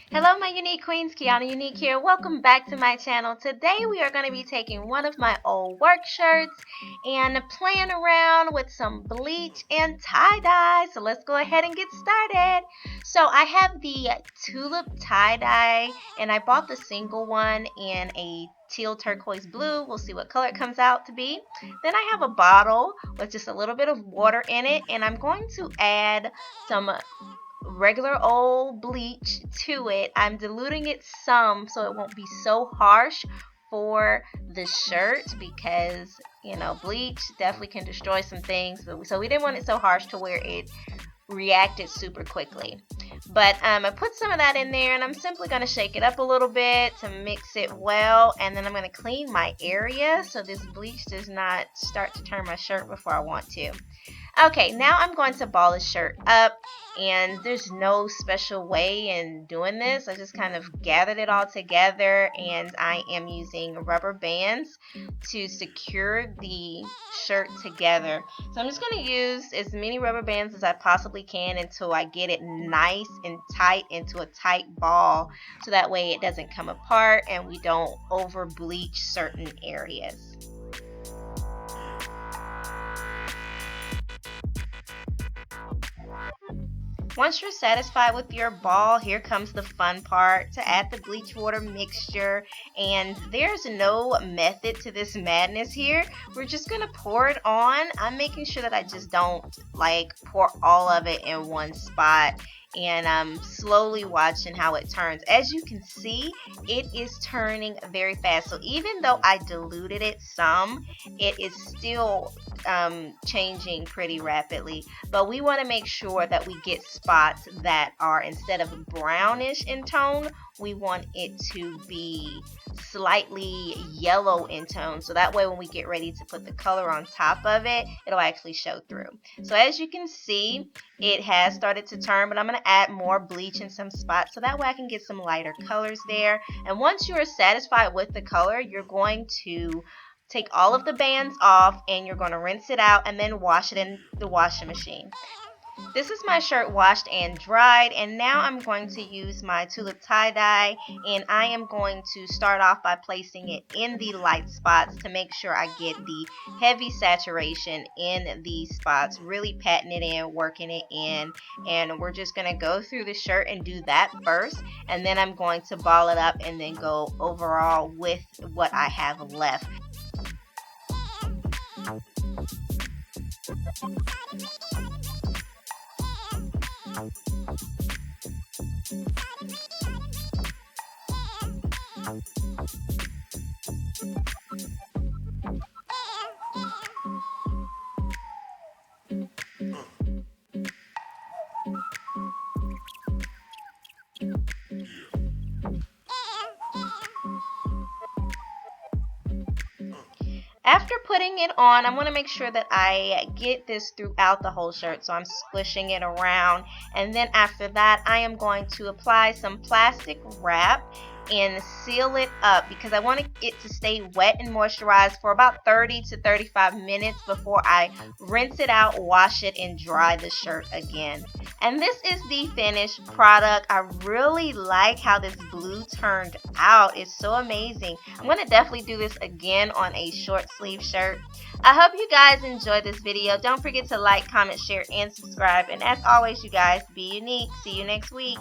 Hello my unique queens, Kiana Unique here. Welcome back to my channel. Today we are going to be taking one of my old work shirts and playing around with some bleach and tie-dye. So let's go ahead and get started. So I have the Tulip Tie Dye and I bought the single one in a teal turquoise blue. We'll see what color it comes out to be. Then I have a bottle with just a little bit of water in it, and I'm going to add some regular old bleach to it. I'm diluting it some so it won't be so harsh for the shirt because bleach definitely can destroy some things, so we didn't want it so harsh to where it reacted super quickly. But I put some of that in there, and I'm simply going to shake it up a little bit to mix it well, and then I'm going to clean my area so this bleach does not start to turn my shirt before I want to. Okay, now I'm going to ball this shirt up, and there's no special way in doing this. I just kind of gathered it all together, and I am using rubber bands to secure the shirt together. So I'm just going to use as many rubber bands as I possibly can until I get it nice and tight into a tight ball, so that way it doesn't come apart and we don't over bleach certain areas. Once you're satisfied with your ball, here comes the fun part, to add the bleach water mixture. And there's no method to this madness here. We're just going to pour it on. I'm making sure that I just don't pour all of it in one spot. And I'm slowly watching how it turns. As you can see, it is turning very fast. So even though I diluted it some, it is still changing pretty rapidly. But we want to make sure that we get spots that are, instead of brownish in tone, we want it to be slightly yellow in tone, so that way when we get ready to put the color on top of it, it'll actually show through. So as you can see, it has started to turn, but I'm going to add more bleach in some spots so that way I can get some lighter colors there. And once you are satisfied with the color, you're going to take all of the bands off and you're going to rinse it out and then wash it in the washing machine. This is my shirt washed and dried, and now I'm going to use my Tulip Tie Dye, and I am going to start off by placing it in the light spots to make sure I get the heavy saturation in these spots, really patting it in, working it in. And we're just going to go through the shirt and do that first, and then I'm going to ball it up and then go overall with what I have left. After putting it on, I want to make sure that I get this throughout the whole shirt, so I'm squishing it around. And then after that, I am going to apply some plastic wrap and seal it up because I want it to stay wet and moisturized for about 30 to 35 minutes before I rinse it out, wash it, and dry the shirt again. And this is the finished product. I really like how this blue turned out. It's so amazing. I'm going to definitely do this again on a short sleeve shirt. I hope you guys enjoyed this video. Don't forget to like, comment, share, and subscribe. And as always, you guys, be unique. See you next week.